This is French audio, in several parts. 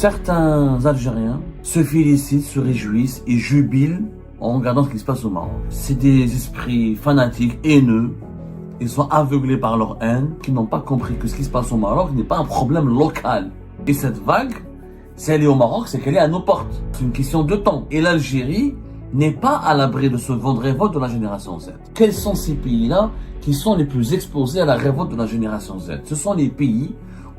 Certains Algériens se félicitent, se réjouissent et jubilent en regardant ce qui se passe au Maroc. C'est des esprits fanatiques, haineux. Ils sont aveuglés par leur haine, qui n'ont pas compris que ce qui se passe au Maroc n'est pas un problème local. Et cette vague, si elle est au Maroc, c'est qu'elle est à nos portes. C'est une question de temps. Et l'Algérie n'est pas à l'abri de ce vent de révolte de la génération Z. Quels sont ces pays-là qui sont les plus exposés à la révolte de la génération Z? Ce sont les pays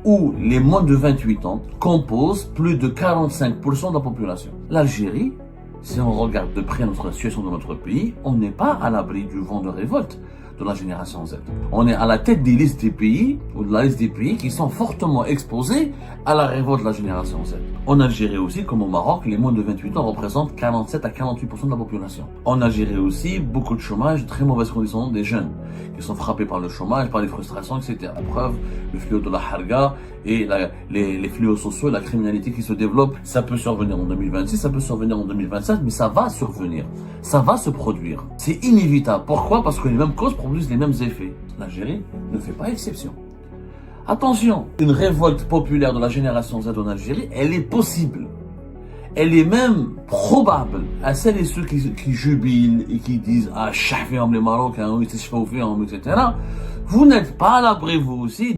où les moins de 28 ans composent plus de 45% de la population. L'Algérie, si on regarde de près notre situation dans notre pays, on n'est pas à l'abri du vent de révolte de la génération Z. On est à la tête des listes des pays, ou de la liste des pays qui sont fortement exposés à la révolte de la génération Z. En Algérie aussi, comme au Maroc, les moins de 28 ans représentent 47 à 48% de la population. En Algérie aussi, beaucoup de chômage, très mauvaises conditions des jeunes qui sont frappés par le chômage, par les frustrations, etc. La preuve, le fléau de la harga et les fléaux sociaux, la criminalité qui se développe, ça peut survenir en 2026, ça peut survenir en 2027, mais ça va survenir. Ça va se produire. C'est inévitable. Pourquoi? Parce que les mêmes causes produisent les mêmes effets. L'Algérie ne fait pas exception. Attention, une révolte populaire de la génération Z en Algérie, elle est possible. Elle est même probable à celles et ceux qui jubilent et qui disent « Ah, chaféhom les Marocains, oui, c'est chaféhom, etc. » Vous n'êtes pas à l'abri, vous aussi.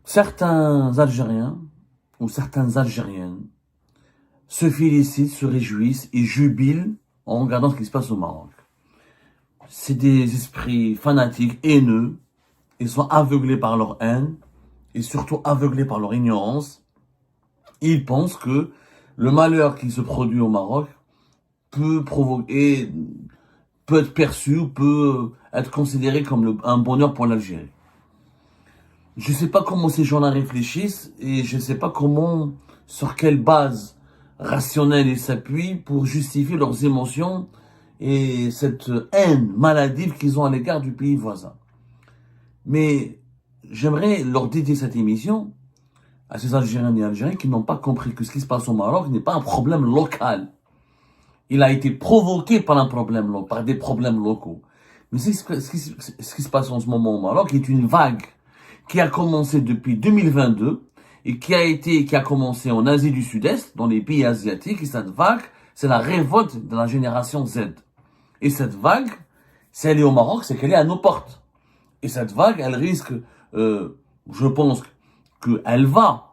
Certains Algériens ou certaines Algériennes se félicitent, se réjouissent et jubilent en regardant ce qui se passe au Maroc. C'est des esprits fanatiques, haineux. Ils sont aveuglés par leur haine et surtout aveuglés par leur ignorance. Ils pensent que le malheur qui se produit au Maroc peut provoquer, peut être perçu, peut être considéré comme un bonheur pour l'Algérie. Je ne sais pas comment ces gens-là réfléchissent et je ne sais pas comment, sur quelle base rationnelle ils s'appuient pour justifier leurs émotions et cette haine maladive qu'ils ont à l'égard du pays voisin. Mais j'aimerais leur dédier cette émission à ces Algériens et Algériens qui n'ont pas compris que ce qui se passe au Maroc n'est pas un problème local. Il a été provoqué par par des problèmes locaux. Mais ce qui se passe en ce moment au Maroc est une vague qui a commencé depuis 2022 et qui a commencé en Asie du Sud-Est, dans les pays asiatiques. Et cette vague, c'est la révolte de la génération Z. Et cette vague, si elle est au Maroc, c'est qu'elle est à nos portes. Et cette vague, elle risque, je pense qu'elle va.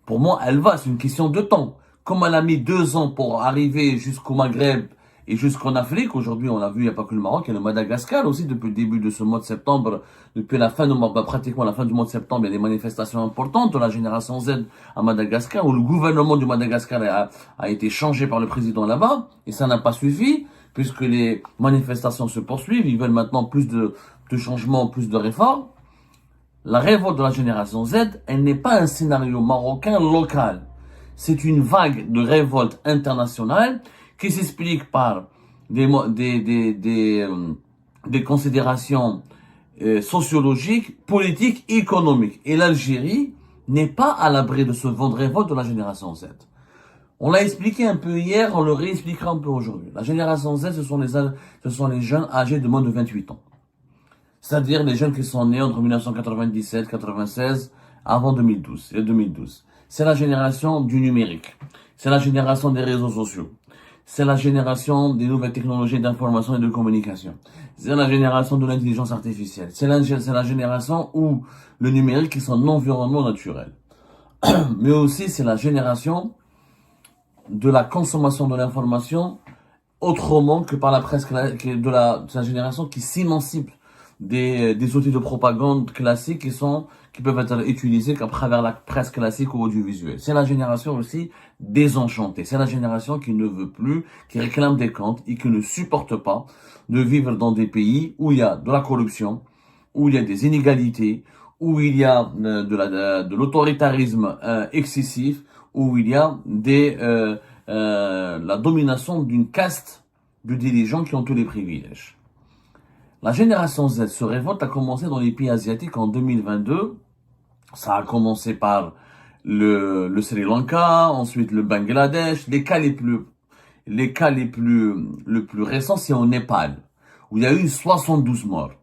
Pour moi, elle va. C'est une question de temps. Comme elle a mis 2 ans pour arriver jusqu'au Maghreb et jusqu'en Afrique, aujourd'hui, on a vu, il n'y a pas que le Maroc, il y a le Madagascar aussi, depuis le début de ce mois de septembre, depuis la fin pratiquement la fin du mois de septembre, il y a des manifestations importantes de la génération Z à Madagascar, où le gouvernement du Madagascar a été changé par le président là-bas, et ça n'a pas suffi, puisque les manifestations se poursuivent, ils veulent maintenant plus de changements, plus de réformes. La révolte de la génération Z, elle n'est pas un scénario marocain local. C'est une vague de révolte internationale qui s'explique par des considérations sociologiques, politiques, économiques. Et l'Algérie n'est pas à l'abri de ce vent de révolte de la génération Z. On l'a expliqué un peu hier, on le réexpliquera un peu aujourd'hui. La génération Z, ce sont les jeunes âgés de moins de 28 ans. C'est-à-dire les jeunes qui sont nés entre 1997, 96, avant 2012, et 2012. C'est la génération du numérique. C'est la génération des réseaux sociaux. C'est la génération des nouvelles technologies d'information et de communication. C'est la génération de l'intelligence artificielle. C'est la génération où le numérique est son environnement naturel. Mais aussi, c'est la génération de la consommation de l'information autrement que par la presse, c'est la génération qui s'émancipe des outils de propagande classiques qui peuvent être utilisés qu'à travers la presse classique ou audiovisuelle. C'est la génération aussi désenchantée. C'est la génération qui ne veut plus, qui réclame des comptes et qui ne supporte pas de vivre dans des pays où il y a de la corruption, où il y a des inégalités, où il y a de l'autoritarisme excessif, où il y a la domination d'une caste de dirigeants qui ont tous les privilèges. La génération Z se révolte a commencé dans les pays asiatiques en 2022. Ça a commencé par le Sri Lanka, ensuite le Bangladesh. Les cas les plus récents, c'est au Népal, où il y a eu 72 morts.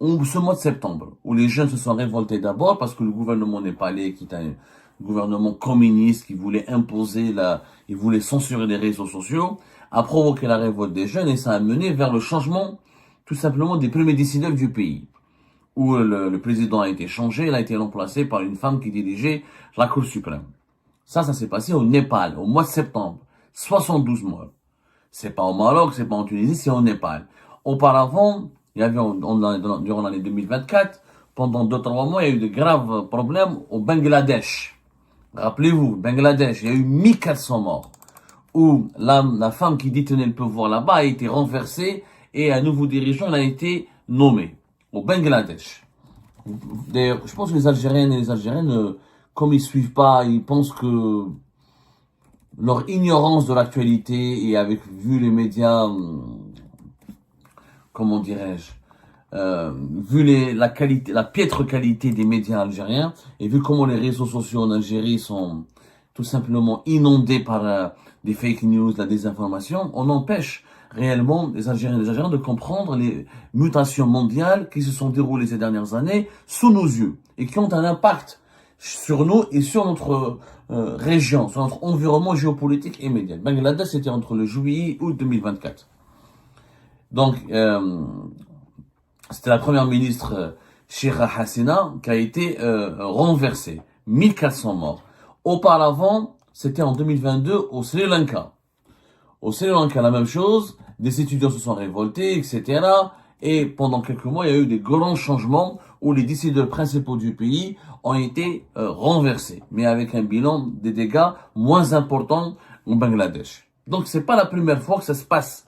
ce mois de septembre, où les jeunes se sont révoltés d'abord parce que le gouvernement népalais, qui est un gouvernement communiste, qui voulait imposer il voulait censurer les réseaux sociaux, a provoqué la révolte des jeunes et ça a mené vers le changement, tout simplement, des premiers décideurs du pays. Où le président a été changé, il a été remplacé par une femme qui dirigeait la Cour suprême. Ça s'est passé au Népal, au mois de septembre. 72 morts. C'est pas au Maroc, c'est pas en Tunisie, c'est au Népal. Auparavant, il y avait, durant l'année 2024, pendant 2-3 mois, il y a eu de graves problèmes au Bangladesh. Rappelez-vous, Bangladesh, il y a eu 1400 morts. Où la femme qui détenait le pouvoir là-bas a été renversée et un nouveau dirigeant a été nommé. Au Bangladesh. D'ailleurs, je pense que les Algériennes et les Algériennes, comme ils suivent pas, ils pensent que leur ignorance de l'actualité et vu les médias, comment dirais-je, vu la piètre qualité des médias algériens et vu comment les réseaux sociaux en Algérie sont tout simplement inondés par des fake news, la désinformation, on empêche réellement les Algériens et les Algériens de comprendre les mutations mondiales qui se sont déroulées ces dernières années sous nos yeux et qui ont un impact sur nous et sur notre région, sur notre environnement géopolitique et médial. Bangladesh, c'était entre le juillet et août 2024. Donc, c'était la première ministre Sheikha Hasina qui a été renversée. 1400 morts. Auparavant, c'était en 2022 au Sri Lanka. Au Sri Lanka, la même chose, des étudiants se sont révoltés, etc. Et pendant quelques mois, il y a eu des grands changements où les décideurs principaux du pays ont été renversés, mais avec un bilan des dégâts moins importants au Bangladesh. Donc, c'est pas la première fois que ça se passe.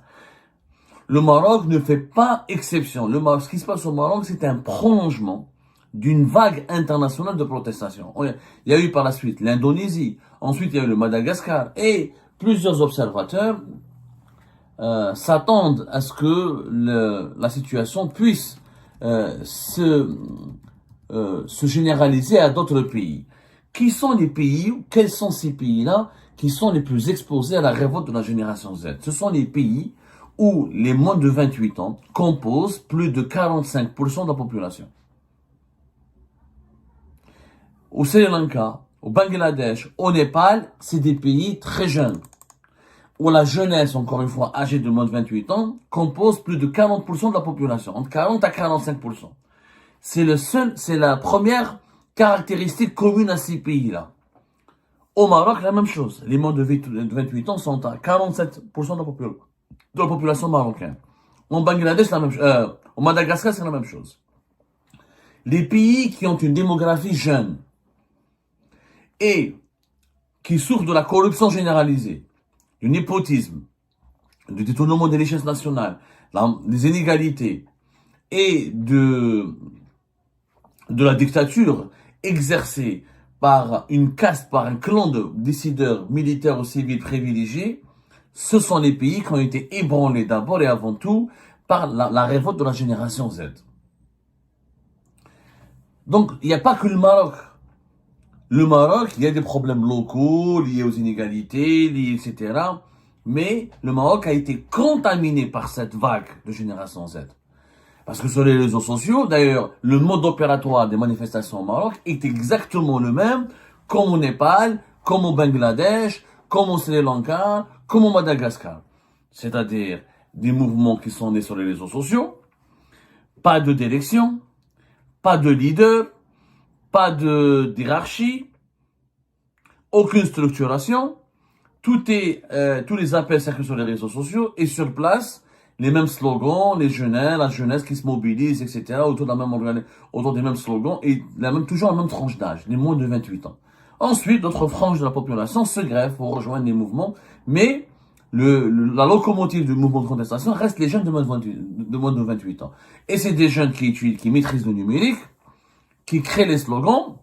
Le Maroc ne fait pas exception. Ce qui se passe au Maroc, c'est un prolongement d'une vague internationale de protestation. Il y a eu par la suite l'Indonésie, ensuite il y a eu le Madagascar, et plusieurs observateurs s'attendent à ce que la situation puisse se généraliser à d'autres pays. Qui sont les pays, quels sont ces pays-là qui sont les plus exposés à la révolte de la génération Z? Ce sont les pays où les moins de 28 ans composent plus de 45% de la population. Au Sri Lanka, au Bangladesh, au Népal, c'est des pays très jeunes, où la jeunesse, encore une fois, âgée de moins de 28 ans, compose plus de 40% de la population, entre 40 à 45%. C'est la première caractéristique commune à ces pays-là. Au Maroc, la même chose. Les moins de 28 ans sont à 47% de la population marocaine. Au Bangladesh, la même chose. Au Madagascar, c'est la même chose. Les pays qui ont une démographie jeune et qui souffrent de la corruption généralisée, du népotisme, du détournement des richesses nationales, des inégalités et de la dictature exercée par une caste, par un clan de décideurs militaires ou civils privilégiés, ce sont les pays qui ont été ébranlés d'abord et avant tout par la révolte de la génération Z. Donc, il n'y a pas que le Maroc. Le Maroc, il y a des problèmes locaux liés aux inégalités, etc. Mais le Maroc a été contaminé par cette vague de génération Z. Parce que sur les réseaux sociaux, d'ailleurs, le mode opératoire des manifestations au Maroc est exactement le même comme au Népal, comme au Bangladesh, comme au Sri Lanka, comme au Madagascar. C'est-à-dire des mouvements qui sont nés sur les réseaux sociaux, pas de d'élection, pas de leader, pas de hiérarchie, aucune structuration. Tous les appels circulent sur les réseaux sociaux et sur place, les mêmes slogans, la jeunesse qui se mobilise, etc. autour des mêmes slogans et toujours la même tranche d'âge, les moins de 28 ans. Ensuite, d'autres franges de la population se greffent pour rejoindre les mouvements, mais la locomotive du mouvement de contestation reste les jeunes de moins de 28 ans. Et c'est des jeunes qui maîtrisent le numérique, qui créent les slogans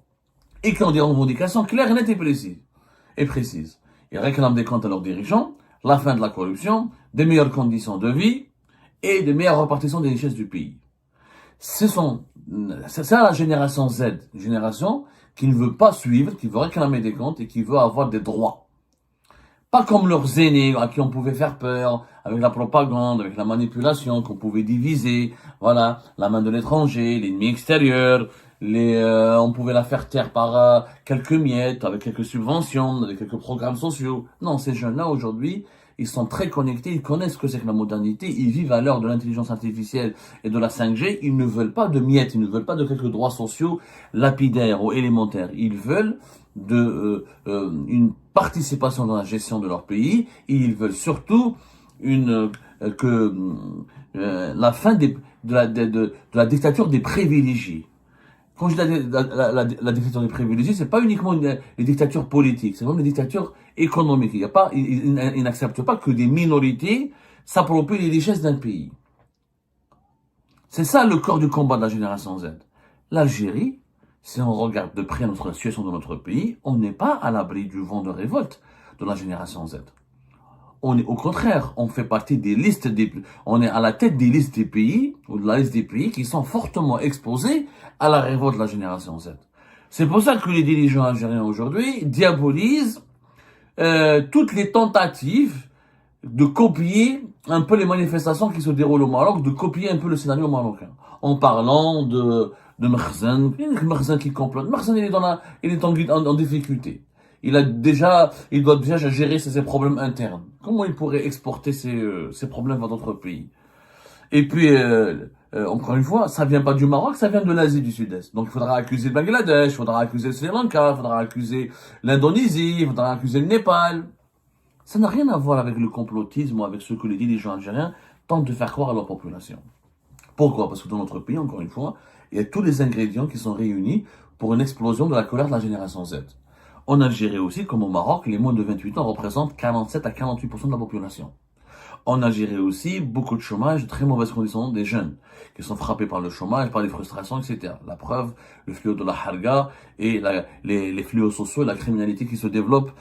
et qui ont des revendications claires, nettes et précises. Ils réclament des comptes à leurs dirigeants, la fin de la corruption, des meilleures conditions de vie et de meilleures répartitions des richesses du pays. C'est ça la génération Z, une génération qui ne veut pas suivre, qui veut réclamer des comptes et qui veut avoir des droits. Pas comme leurs aînés à qui on pouvait faire peur, avec la propagande, avec la manipulation, qu'on pouvait diviser, voilà, la main de l'étranger, l'ennemi extérieur, on pouvait la faire taire par quelques miettes, avec quelques subventions, avec quelques programmes sociaux. Non, ces jeunes-là aujourd'hui, ils sont très connectés, ils connaissent ce que c'est que la modernité, ils vivent à l'heure de l'intelligence artificielle et de la 5G, ils ne veulent pas de miettes, ils ne veulent pas de quelques droits sociaux lapidaires ou élémentaires, ils veulent une participation dans la gestion de leur pays et ils veulent surtout la fin de la dictature des privilégiés. Quand je dis la dictature des privilégiés, c'est pas uniquement les dictatures politiques, c'est même les dictatures économiques. Il y a pas, ils n'acceptent pas que des minorités s'approprient les richesses d'un pays. C'est ça le corps du combat de la génération Z. L'Algérie, si on regarde de près notre situation dans notre pays, on n'est pas à l'abri du vent de révolte de la génération Z. On est au contraire, on fait partie des listes on est à la tête des listes des pays, ou de la liste des pays qui sont fortement exposés à la révolte de la génération Z. C'est pour ça que les dirigeants algériens aujourd'hui diabolisent toutes les tentatives de copier un peu les manifestations qui se déroulent au Maroc, de copier un peu le scénario marocain, en parlant de Merzan qui complote. Merzan, il est en difficulté. Il doit déjà gérer ses problèmes internes. Comment il pourrait exporter ses problèmes vers d'autres pays? Et puis, encore une fois, ça vient pas du Maroc, ça vient de l'Asie du Sud-Est. Donc, il faudra accuser le Bangladesh, il faudra accuser le Sri Lanka, il faudra accuser l'Indonésie, il faudra accuser le Népal. Ça n'a rien à voir avec le complotisme ou avec ce que les dirigeants algériens tentent de faire croire à leur population. Pourquoi? Parce que dans notre pays, encore une fois, il y a tous les ingrédients qui sont réunis pour une explosion de la colère de la génération Z. En Algérie aussi, comme au Maroc, les moins de 28 ans représentent 47 à 48% de la population. En Algérie aussi, beaucoup de chômage, de très mauvaises conditions des jeunes, qui sont frappés par le chômage, par les frustrations, etc. La preuve, le fléau de la harga et les fléaux sociaux, la criminalité qui se développe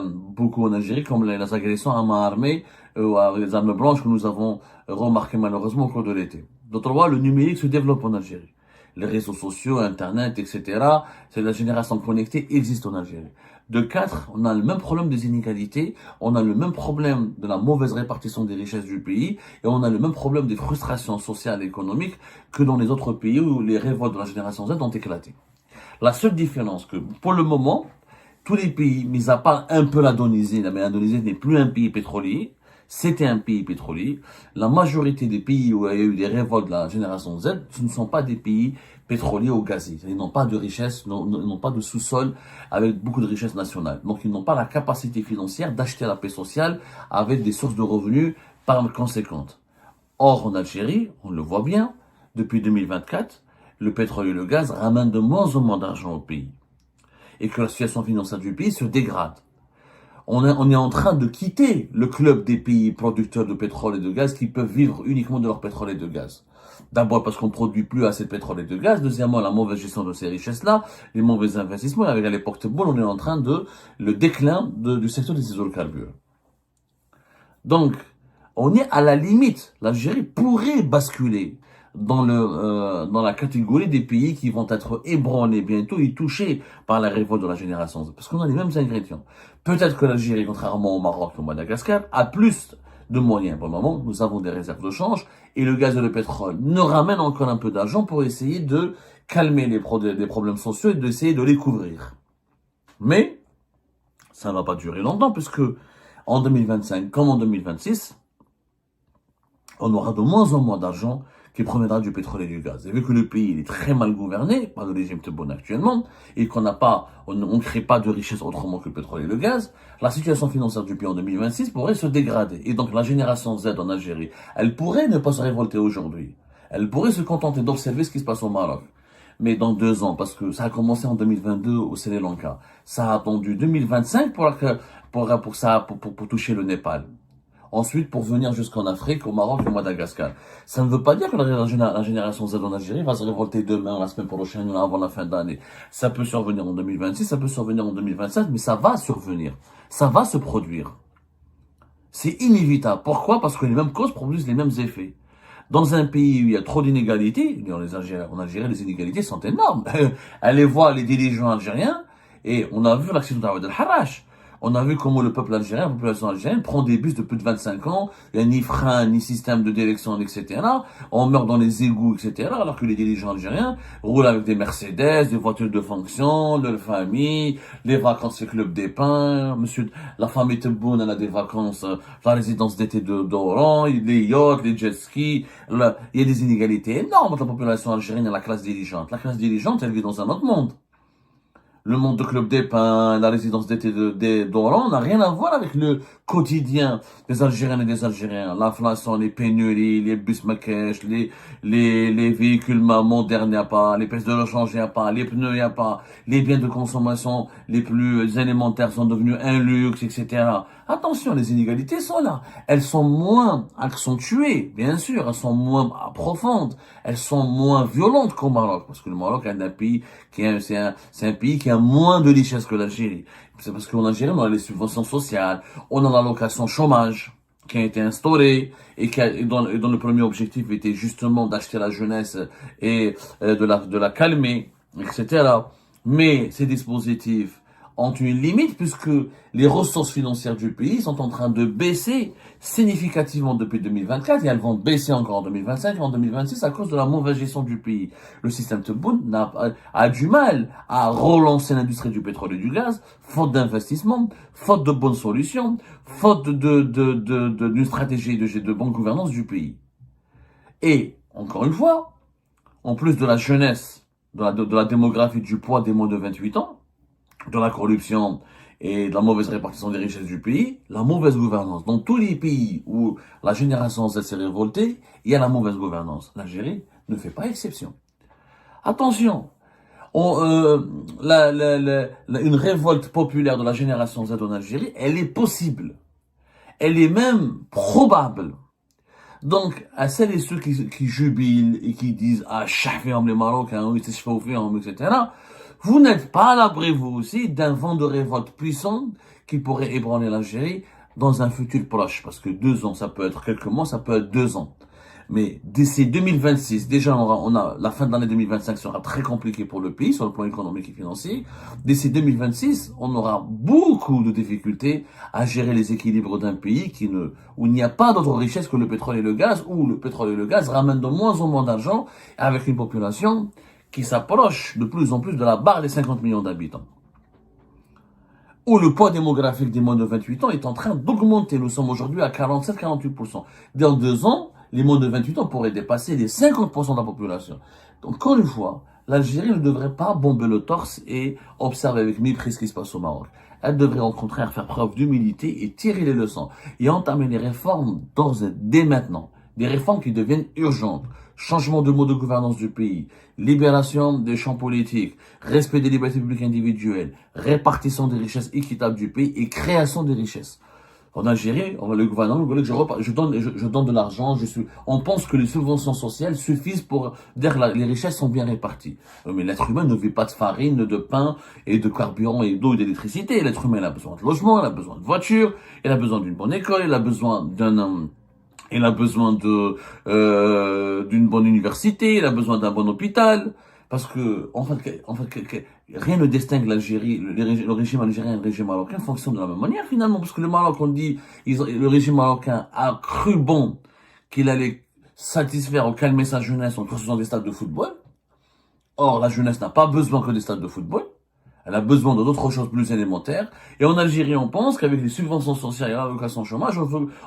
beaucoup en Algérie, comme les agressions à main armée ou avec les armes blanches que nous avons remarqué malheureusement au cours de l'été. D'autre part, le numérique se développe en Algérie. Les réseaux sociaux, Internet, etc. C'est la génération connectée existe en Algérie. De 4, on a le même problème des inégalités, on a le même problème de la mauvaise répartition des richesses du pays, et on a le même problème des frustrations sociales et économiques que dans les autres pays où les révoltes de la génération Z ont éclaté. La seule différence que, pour le moment, tous les pays, mis à part un peu l'Indonésie, mais l'Indonésie n'est plus un pays pétrolier, c'était un pays pétrolier. La majorité des pays où il y a eu des révoltes de la génération Z, ce ne sont pas des pays pétroliers ou gaziers. Ils n'ont pas de richesse, n'ont pas de sous-sol avec beaucoup de richesses nationales. Donc ils n'ont pas la capacité financière d'acheter la paix sociale avec des sources de revenus par conséquentes. Or, en Algérie, on le voit bien, depuis 2024, le pétrole et le gaz ramènent de moins en moins d'argent au pays. Et que la situation financière du pays se dégrade. On est en train de quitter le club des pays producteurs de pétrole et de gaz qui peuvent vivre uniquement de leur pétrole et de gaz. D'abord parce qu'on ne produit plus assez de pétrole et de gaz. Deuxièmement, la mauvaise gestion de ces richesses-là, les mauvais investissements. Avec à l'époque Tebboune, on est en train le déclin du secteur des hydrocarbures. Donc, on est à la limite. L'Algérie pourrait basculer dans la catégorie des pays qui vont être ébranlés bientôt et touchés par la révolte de la génération Z. Parce qu'on a les mêmes ingrédients. Peut-être que l'Algérie, contrairement au Maroc et au Madagascar, a plus de moyens. Pour le moment, nous avons des réserves de change et le gaz et le pétrole nous ramènent encore un peu d'argent pour essayer de calmer les problèmes sociaux et d'essayer de les couvrir. Mais, ça ne va pas durer longtemps puisque en 2025 comme en 2026, on aura de moins en moins d'argent qui proviendra du pétrole et du gaz. Et vu que le pays est très mal gouverné par le régime Tebboune actuellement, et qu'on ne crée pas de richesse autrement que le pétrole et le gaz, la situation financière du pays en 2026 pourrait se dégrader. Et donc la génération Z en Algérie, elle pourrait ne pas se révolter aujourd'hui. Elle pourrait se contenter d'observer ce qui se passe au Maroc. Mais dans 2 ans, parce que ça a commencé en 2022 au Sri Lanka, ça a attendu 2025 pour toucher le Népal. Ensuite, pour venir jusqu'en Afrique, au Maroc et au Madagascar. Ça ne veut pas dire que la génération Z en Algérie va se révolter demain, la semaine prochaine, ou avant la fin d'année. Ça peut survenir en 2026, ça peut survenir en 2027, mais ça va survenir. Ça va se produire. C'est inévitable. Pourquoi? Parce que les mêmes causes produisent les mêmes effets. Dans un pays où il y a trop d'inégalités, en Algérie, les inégalités sont énormes. Allez voir les dirigeants algériens, et on a vu l'accident d'Awad el-Harrach. On a vu comment le peuple algérien, la population algérienne, prend des bus de plus de 25 ans, il n'y a ni frein, ni système de direction, etc. On meurt dans les égouts, etc. Alors que les dirigeants algériens roulent avec des Mercedes, des voitures de fonction, de famille, les vacances, le club des pins, la famille Tebboune, elle a des vacances, la résidence d'été d'Oran, les yachts, les jet skis, il y a des inégalités énormes entre la population algérienne et la classe dirigeante. La classe dirigeante, elle vit dans un autre monde. Le monde de Club des Pins, la résidence d'été d'Oran n'a rien à voir avec le quotidien des Algériennes et des Algériens. L'inflation, les pénuries, les bus Marrakech, les véhicules modernes, il n'y a pas, les pièces de rechange, il n'y a pas, les pneus, il n'y a pas, les biens de consommation les plus élémentaires sont devenus un luxe, etc. Attention, les inégalités sont là. Elles sont moins accentuées, bien sûr, elles sont moins profondes, elles sont moins violentes qu'au Maroc, parce que le Maroc est un pays c'est un pays qui a moins de richesse que l'Algérie. C'est parce qu'en Algérie, on a les subventions sociales, on a l'allocation chômage qui a été instaurée et dont le premier objectif était justement d'acheter la jeunesse et de la calmer, etc. Mais ces dispositifs ont une limite puisque les ressources financières du pays sont en train de baisser significativement depuis 2024 et elles vont baisser encore en 2025 et en 2026 à cause de la mauvaise gestion du pays. Le système Tebboune a du mal à relancer l'industrie du pétrole et du gaz, faute d'investissement, faute de bonnes solutions, faute d'une stratégie de bonne gouvernance du pays. Et, encore une fois, en plus de la jeunesse, de la démographie, du poids des moins de 28 ans, de la corruption et de la mauvaise répartition des richesses du pays, la mauvaise gouvernance. Dans tous les pays où la génération Z s'est révoltée, il y a la mauvaise gouvernance. L'Algérie ne fait pas exception. Attention, une révolte populaire de la génération Z en Algérie, elle est possible. Elle est même probable. Donc, à celles et ceux qui jubilent et qui disent « Ah, chaféhom les Marocains, oui, c'est chaféhom, etc. » Vous n'êtes pas à l'abri, vous aussi, d'un vent de révolte puissant qui pourrait ébranler l'Algérie dans un futur proche. Parce que 2 ans, ça peut être quelques mois, ça peut être 2 ans. Mais d'ici 2026, déjà, la fin de l'année 2025 sera très compliquée pour le pays sur le plan économique et financier. D'ici 2026, on aura beaucoup de difficultés à gérer les équilibres d'un pays où il n'y a pas d'autre richesse que le pétrole et le gaz, où le pétrole et le gaz ramènent de moins en moins d'argent avec une population qui s'approche de plus en plus de la barre des 50 millions d'habitants. Où le poids démographique des moins de 28 ans est en train d'augmenter. Nous sommes aujourd'hui à 47-48%. Dans 2 ans, les moins de 28 ans pourraient dépasser les 50% de la population. Donc, encore une fois, l'Algérie ne devrait pas bomber le torse et observer avec mépris ce qui se passe au Maroc. Elle devrait au contraire faire preuve d'humilité et tirer les leçons et entamer les réformes dès maintenant. Des réformes qui deviennent urgentes. Changement de mode de gouvernance du pays, libération des champs politiques, respect des libertés publiques individuelles, répartition des richesses équitables du pays et création des richesses. En Algérie, le gouvernement voulait que je donne de l'argent, on pense que les subventions sociales suffisent pour dire que les richesses sont bien réparties. Mais l'être humain ne vit pas de farine, de pain et de carburant et d'eau et d'électricité. L'être humain, il a besoin de logement, il a besoin de voiture, il a besoin d'une bonne école, il a besoin d'une bonne université, il a besoin d'un bon hôpital, parce que en fait, rien ne distingue l'Algérie, le régime algérien et le régime marocain fonctionnent de la même manière finalement, parce que le Maroc, on dit, le régime marocain a cru bon qu'il allait satisfaire ou calmer sa jeunesse en construisant des stades de football. Or, la jeunesse n'a pas besoin que des stades de football. Elle a besoin d'autres choses plus élémentaires. Et en Algérie, on pense qu'avec les subventions sociales et l'allocation chômage,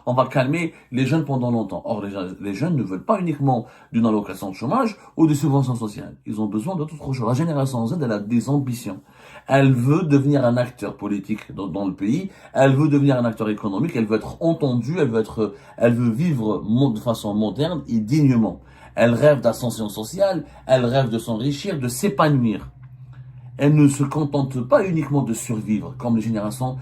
on va calmer les jeunes pendant longtemps. Or, les jeunes ne veulent pas uniquement d'une allocation de chômage ou des subventions sociales. Ils ont besoin d'autres choses. La génération Z, elle a des ambitions. Elle veut devenir un acteur politique dans le pays. Elle veut devenir un acteur économique. Elle veut être entendue. Elle veut vivre de façon moderne et dignement. Elle rêve d'ascension sociale. Elle rêve de s'enrichir, de s'épanouir. Elle ne se contente pas uniquement de survivre, comme les générations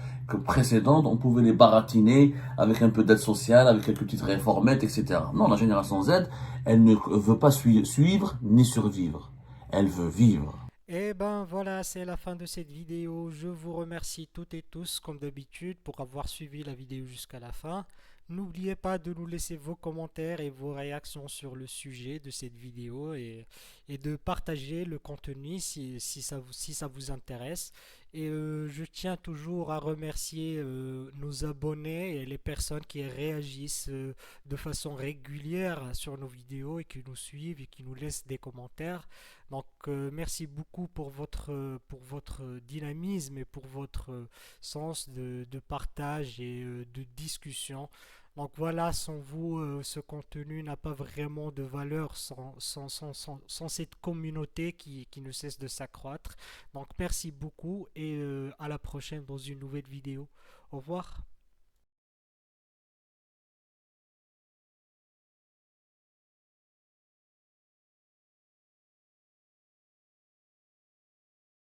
précédentes, on pouvait les baratiner avec un peu d'aide sociale, avec quelques petites réformettes, etc. Non, la génération Z, elle ne veut pas suivre ni survivre. Elle veut vivre. Et ben voilà, c'est la fin de cette vidéo. Je vous remercie toutes et tous, comme d'habitude, pour avoir suivi la vidéo jusqu'à la fin. N'oubliez pas de nous laisser vos commentaires et vos réactions sur le sujet de cette vidéo et de partager le contenu si ça vous intéresse. Et je tiens toujours à remercier nos abonnés et les personnes qui réagissent de façon régulière sur nos vidéos et qui nous suivent et qui nous laissent des commentaires. Donc, merci beaucoup pour votre dynamisme et pour votre sens de partage et de discussion. Donc voilà, sans vous, ce contenu n'a pas vraiment de valeur sans cette communauté qui ne cesse de s'accroître. Donc merci beaucoup et à la prochaine dans une nouvelle vidéo. Au revoir.